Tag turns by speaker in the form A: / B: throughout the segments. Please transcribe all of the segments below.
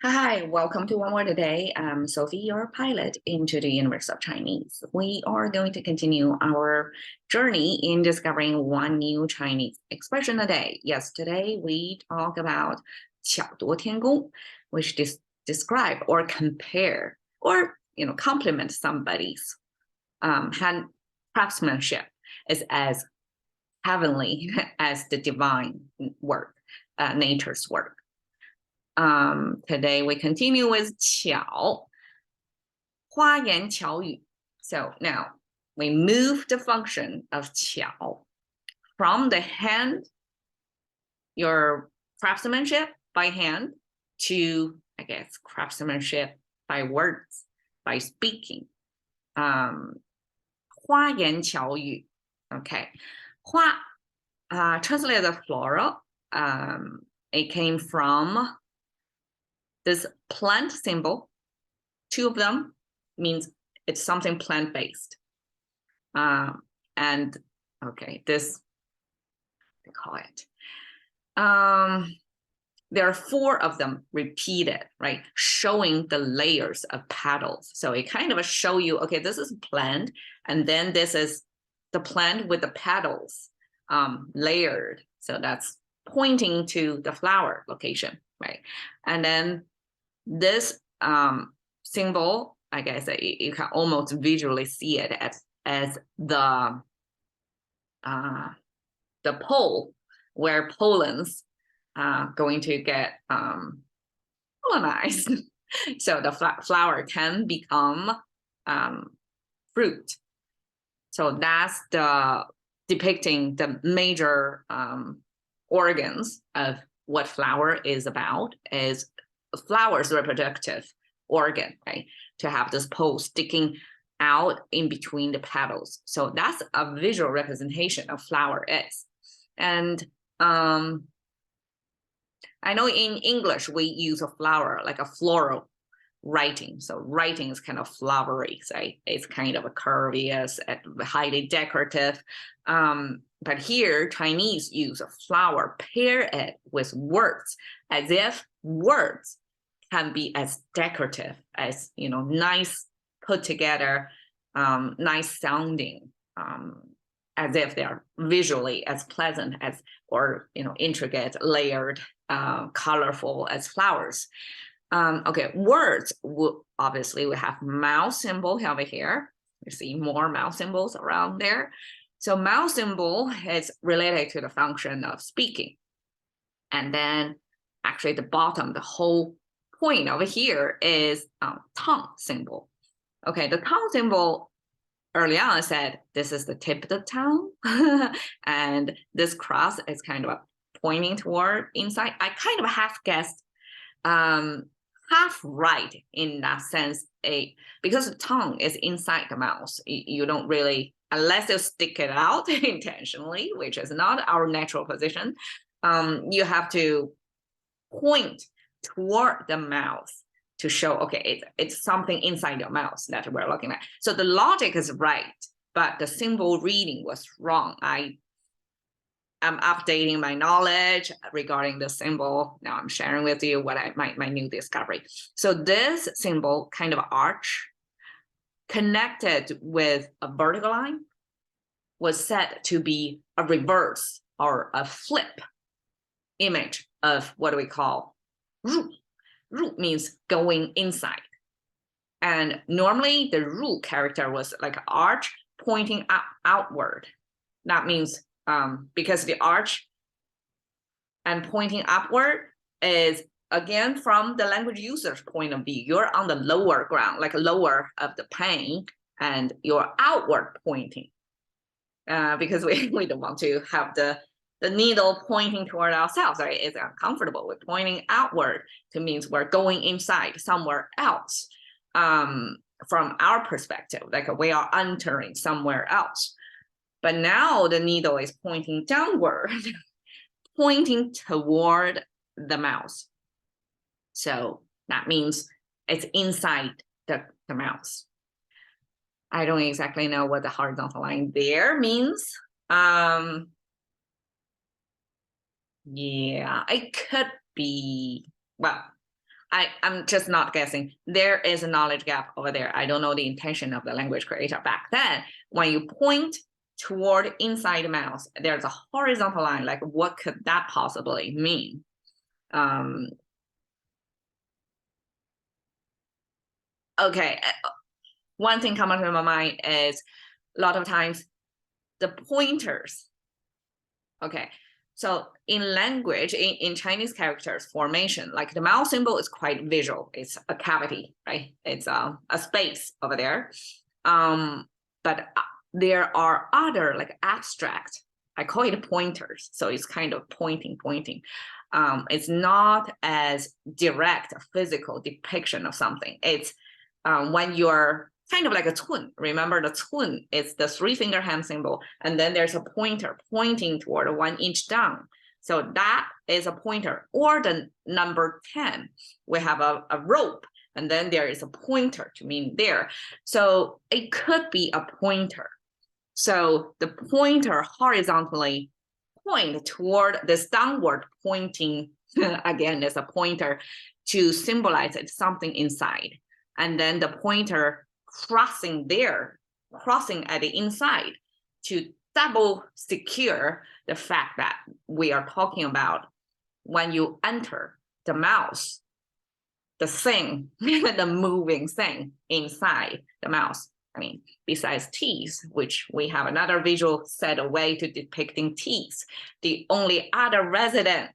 A: Hi, welcome to One Word a Day. I'm Sophie, your pilot into the universe of Chinese. We are going to continue our journey in discovering one new Chinese expression a day. Yesterday, we talked about 巧夺天工, which describe or compare or compliment somebody's hand craftsmanship is as heavenly as the divine work, nature's work. Today we continue with 巧, 花言巧语. So now we move the function of 巧 from the hand, your craftsmanship by hand, to, I guess, craftsmanship by words, by speaking. 花言巧语. Okay. 花, translated as floral. It came from this plant symbol. Two of them means it's something plant-based. And okay, this, they call it. There are four of them repeated, right? Showing the layers of petals. So it kind of show you, okay, this is plant, and then this is the plant with the petals layered. So that's pointing to the flower location, right? And then this symbol, I guess you can almost visually see it as the pole where pollen's going to get pollinized. So the flower can become fruit. So that's the depicting the major organs of what flower is about, is flower's reproductive organ, right? To have this pole sticking out in between the petals. So that's a visual representation of flower is. And I know in English we use a flower like a floral writing. So writing is kind of flowery, so it's kind of a curvy, highly decorative. But here Chinese use a flower, pair it with words, as if words can be as decorative as, nice put together, nice sounding, as if they're visually as pleasant as, or intricate, layered, colorful as flowers. Okay, words will obviously we have mouth symbol over here. You see more mouth symbols around there. So mouth symbol is related to the function of speaking. And then actually the bottom, the whole point over here is tongue symbol. Okay, the tongue symbol early on I said this is the tip of the tongue, and this cross is kind of pointing toward inside. I kind of half guessed, half right in that sense, because the tongue is inside the mouth. You don't really, unless you stick it out intentionally, which is not our natural position, you have to point toward the mouth to show, okay, it's something inside your mouth that we're looking at. So the logic is right, but the symbol reading was wrong. I'm updating my knowledge regarding the symbol. Now I'm sharing with you what my new discovery. So this symbol, kind of arch, connected with a vertical line, was said to be a reverse or a flip image of what we call 入. 入 means going inside. And normally the 入 character was like an arch pointing outward. That means because the arch and pointing upward is, again, from the language user's point of view, you're on the lower ground, like lower of the pane, and you're outward pointing. Because we don't want to have the needle pointing toward ourselves, right? It's uncomfortable. We're pointing outward to means we're going inside somewhere else. From our perspective, like we are entering somewhere else. But now the needle is pointing downward, pointing toward the mouth. So that means it's inside the mouth. I don't exactly know what the horizontal line there means. Yeah, it could be, well, I'm just not guessing. There is a knowledge gap over there. I don't know the intention of the language creator back then. When you point toward inside the mouse, there's a horizontal line. Like, what could that possibly mean? Okay, one thing coming to my mind is a lot of times the pointers. Okay, so in language, in Chinese characters formation, like the mouse symbol is quite visual. It's a cavity, right? It's a space over there. But there are other like abstract, I call it pointers. So it's kind of pointing. It's not as direct a physical depiction of something. It's when you're kind of like a twin. Remember, the twin is the 3-finger hand symbol, and then there's a pointer pointing toward 1 inch down. So that is a pointer. Or the number 10, we have a rope, and then there is a pointer to mean there. So it could be a pointer. So the pointer horizontally point toward this downward pointing, again, is a pointer to symbolize it's something inside. And then the pointer crossing at the inside to double secure the fact that we are talking about when you enter the mouse, the thing, the moving thing inside the mouse. I mean, besides teeth, which we have another visual set away to depicting teeth, the only other resident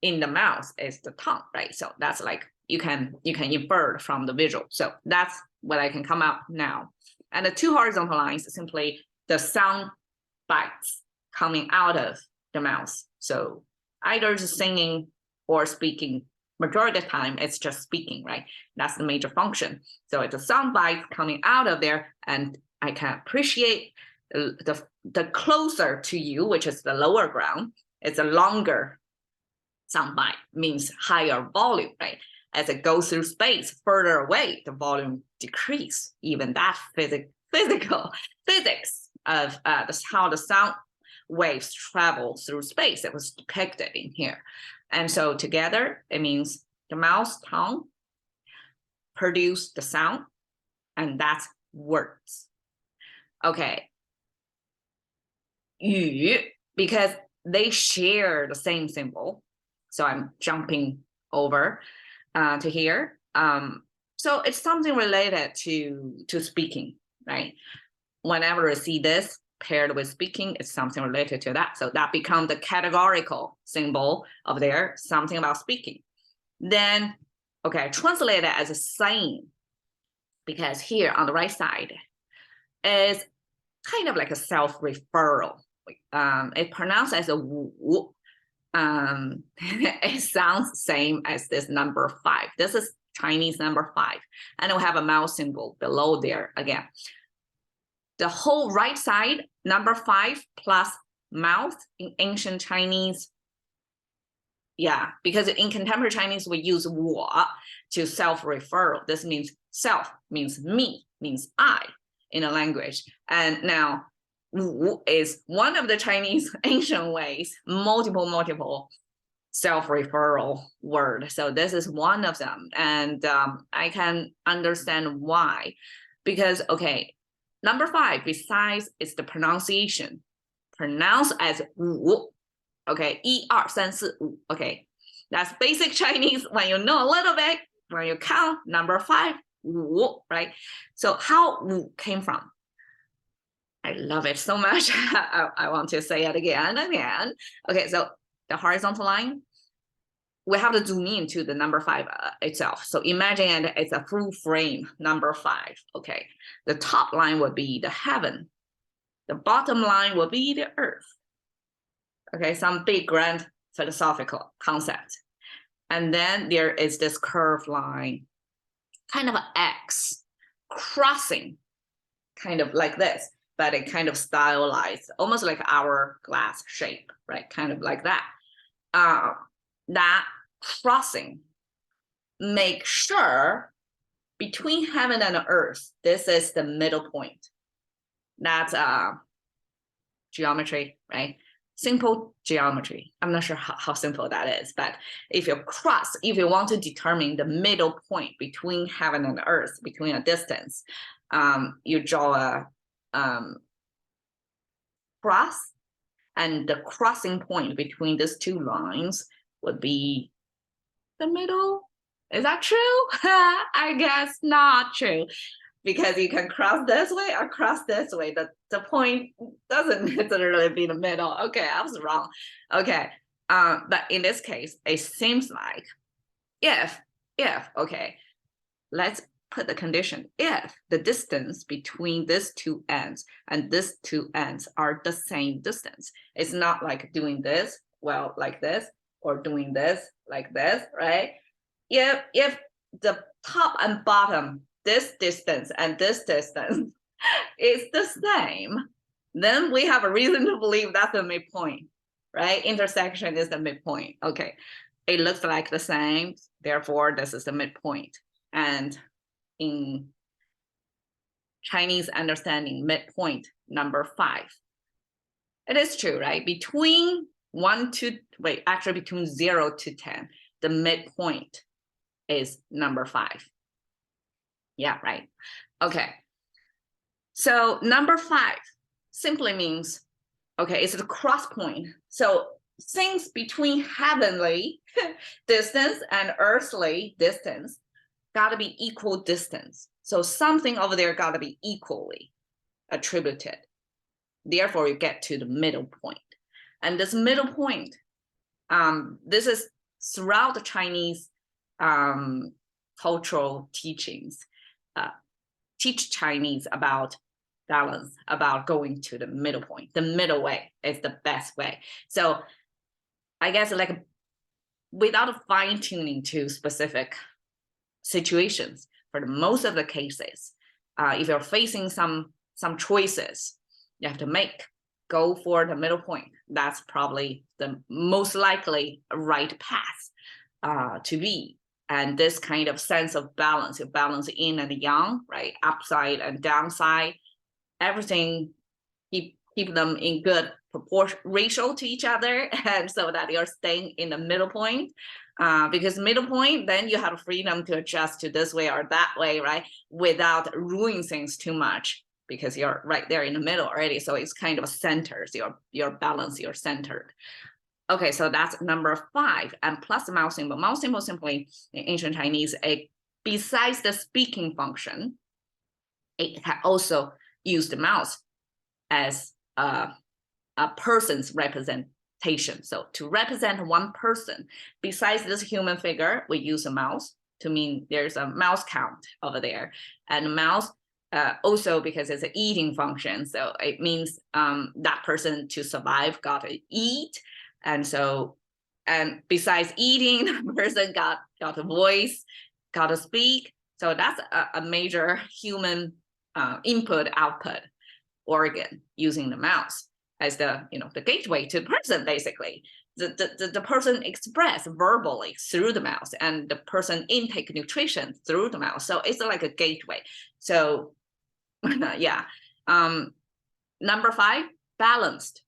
A: in the mouse is the tongue, right? So that's like, you can infer from the visual. So that's what I can come out now. And the 2 horizontal lines is simply the sound bites coming out of the mouth. So either just singing or speaking. Majority of the time, it's just speaking, right? That's the major function. So it's a sound bite coming out of there, and I can appreciate the closer to you, which is the lower ground, it's a longer sound bite, means higher volume, right? As it goes through space further away, the volume decrease. Even that physics of how the sound waves travel through space, it was depicted in here. And so together, it means the mouth, tongue produce the sound, and that's words. Okay. 语, because they share the same symbol. So I'm jumping over to here. So it's something related to speaking, right? Whenever I see this paired with speaking, it's something related to that. So that becomes the categorical symbol of there, something about speaking. Then, okay, translate it as a saying, because here on the right side is kind of like a self-referral. It pronounced as a wu. It sounds same as this number 5. This is Chinese number 5. And we have a mouse symbol below there again. The whole right side, number 5 plus mouth in ancient Chinese. Yeah, because in contemporary Chinese, we use 我 to self-referral. This means self, means me, means I in a language. And now, 武 is one of the Chinese ancient ways, multiple self-referral word. So this is one of them. And I can understand why. Because, okay, number 5, besides, it's the pronunciation. Pronounced as 武. Okay, 1, 2, 3, 4, 5. Okay, that's basic Chinese. When you know a little bit, when you count number 5, 武, right? So how 武 came from? I love it so much. I want to say it again and again. Okay, so the horizontal line, we have to zoom in to the number 5 itself. So imagine it's a full frame number 5. Okay, the top line would be the heaven. The bottom line will be the earth. Okay, some big grand philosophical concept. And then there is this curved line, kind of an X, crossing, kind of like this, but it kind of stylized, almost like hourglass shape, right? Kind of like that. That crossing, make sure between heaven and earth, this is the middle point. That's geometry, right? simple geometry. I'm not sure how simple that is, but if you want to determine the middle point between heaven and earth, between a distance, you draw a cross, and the crossing point between these two lines would be the middle. Is that true? I guess not true, because you can cross this way or cross this way. The point doesn't necessarily be the middle. Okay, I was wrong. Okay, but in this case, it seems like if, okay, let's put the condition, if the distance between these two ends and these two ends are the same distance. It's not like doing this, well, like this, or doing this, like this, right? If the top and bottom, this distance and this distance is the same, then we have a reason to believe that's the midpoint, right? Intersection is the midpoint. Okay, it looks like the same, therefore this is the midpoint. And in Chinese understanding, midpoint number 5. It is true, right? Between 0 to 10, the midpoint is number 5. Yeah, right. Okay. So number 5 simply means, okay, it's the cross point. So things between heavenly distance and earthly distance got to be equal distance. So something over there got to be equally attributed. Therefore, you get to the middle point. And this middle point, this is throughout the Chinese cultural teachings, teach Chinese about balance, about going to the middle point. The middle way is the best way. So I guess like without fine-tuning to specific situations, for the most of the cases, if you're facing some choices you have to make, go for the middle point. That's probably the most likely right path to be. And this kind of sense of balance, you balance yin and yang, right? Upside and downside, everything, keep them in good proportion, ratio to each other, and so that you're staying in the middle point. Because middle point, then you have freedom to adjust to this way or that way, right? Without ruining things too much, because you're right there in the middle already. So it's kind of centers, your balance, you're centered. Okay, so that's number 5, and plus the mouse symbol. Mouse symbol simply in ancient Chinese, besides the speaking function, it can also use the mouse as a person's representation. So to represent one person, besides this human figure, we use a mouse to mean there's a mouse count over there. And mouse also, because it's an eating function, so it means that person to survive got to eat. And so, and besides eating, the person got a voice, got to speak. So that's a major human input output organ, using the mouse as the the gateway to the person. Basically, the person express verbally through the mouse, and the person intake nutrition through the mouse. So it's like a gateway. So yeah, number 5, balanced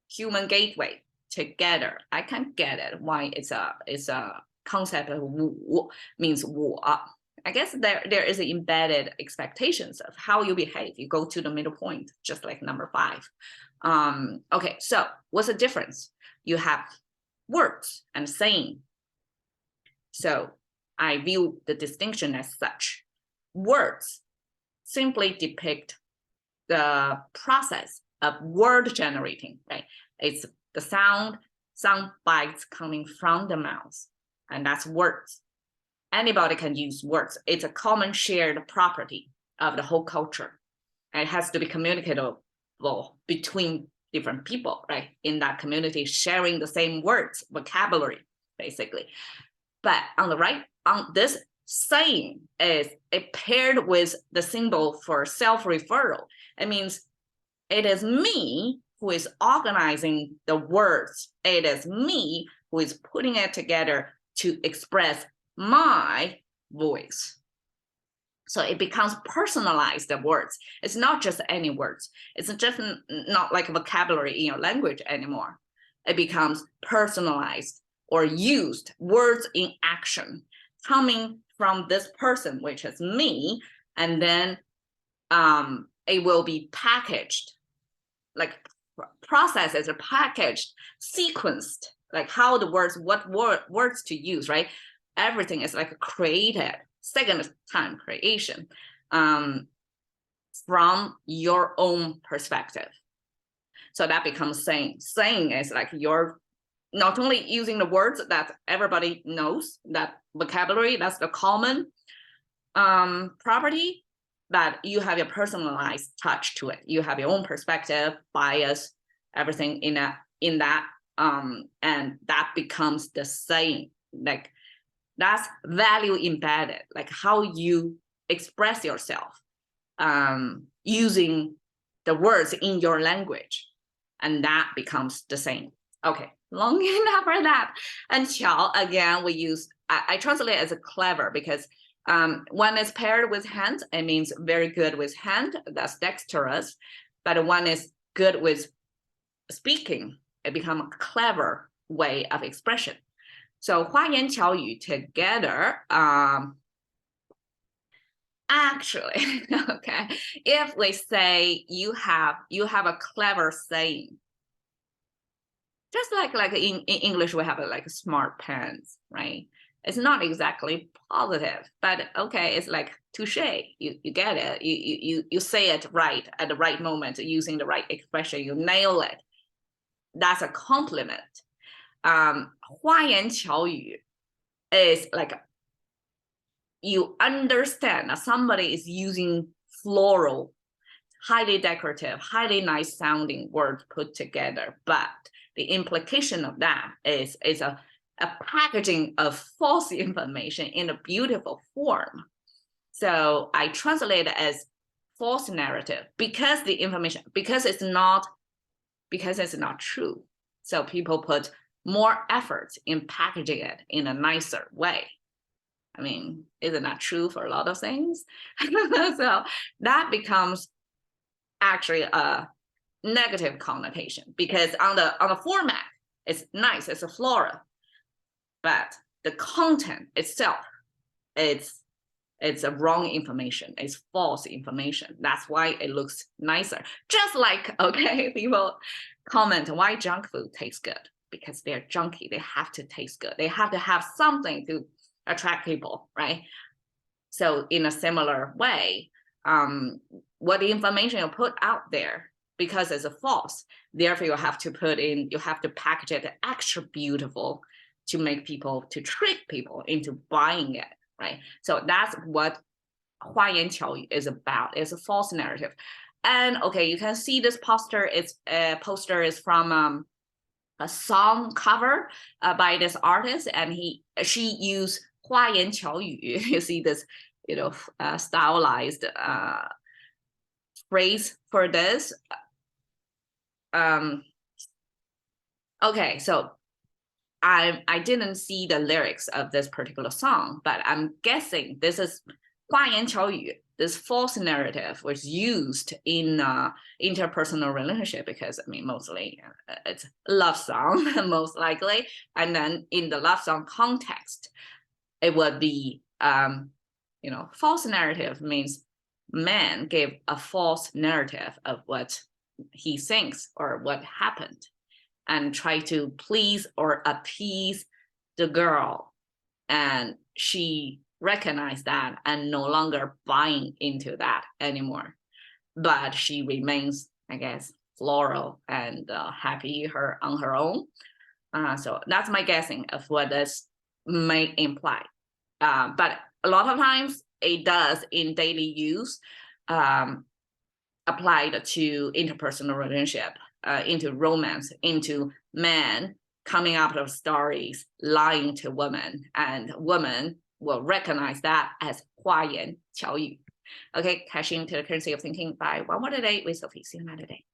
A: human gateway together. I can't get it why it's a concept of wu, means wu. I guess there is an embedded expectations of how you behave. You go to the middle point, just like number 5. Okay, so what's the difference? You have words and saying. So I view the distinction as such. Words simply depict the process of word generating, right? It's the sound bites coming from the mouth, and that's words. Anybody can use words. It's a common shared property of the whole culture. And it has to be communicatable between different people, right? In that community, sharing the same words, vocabulary, basically. But on the right, on this saying is it paired with the symbol for self-referral. It means it is me who is organizing the words. It is me who is putting it together to express my voice. So it becomes personalized words. It's not just any words. It's just not like vocabulary in your language anymore. It becomes personalized or used words in action coming from this person, which is me, and then it will be packaged, like processed as a packaged, sequenced, like how the words, what words to use, right? Everything is like created, second time creation from your own perspective. So that becomes saying. Saying is like you're not only using the words that everybody knows, that vocabulary, that's the common property, but you have your personalized touch to it. You have your own perspective, bias, everything in that, and that becomes the saying. Like that's value embedded, like how you express yourself using the words in your language, and that becomes the same. Okay, long enough for that. And 巧, again, we use, I translate it as a clever because when it's paired with hand, it means very good with hand, that's dexterous. But when it's good with speaking, it becomes a clever way of expression. So 花言巧语 together, actually, okay, if we say you have a clever saying, just like in English, we have like smart pens, right? It's not exactly positive, but okay, it's like touche. You get it. You say it right at the right moment using the right expression. You nail it. That's a compliment. 花言巧语 is like you understand that somebody is using floral, highly decorative, highly nice sounding words put together, but the implication of that is a packaging of false information in a beautiful form. So I translate it as false narrative because the information, because it's not true. So people put more effort in packaging it in a nicer way. I mean, isn't that true for a lot of things? So that becomes actually a negative connotation because on the format, it's nice, it's a floral, but the content itself, it's a wrong information, it's false information. That's why it looks nicer. Just like, okay, people comment why junk food tastes good, because they're junky, they have to taste good, they have to have something to attract people, right? So in a similar way, what the information you put out there, because it's a false, therefore you have to package it extra beautiful to make people, to trick people into buying it, right? So that's what 花言巧语 is about. It's a false narrative. And okay, you can see this poster. Poster is from a song cover by this artist, and she used 花言巧语. You see this, stylized phrase for this. Okay, so I didn't see the lyrics of this particular song, but I'm guessing this is 花言巧语. This false narrative was used in interpersonal relationship because, I mean, mostly it's a love song, most likely. And then in the love song context, it would be, false narrative means man gave a false narrative of what he thinks or what happened and try to please or appease the girl. And she recognized that and no longer buying into that anymore. But she remains, I guess, floral and happy on her own. So that's my guessing of what this may imply. But a lot of times it does in daily use, applied to interpersonal relationship, into romance, into men coming out of stories, lying to women, and women will recognize that as 花言巧语. Okay, cashing to the currency of thinking by One Word a Day with Sophie. See you another day.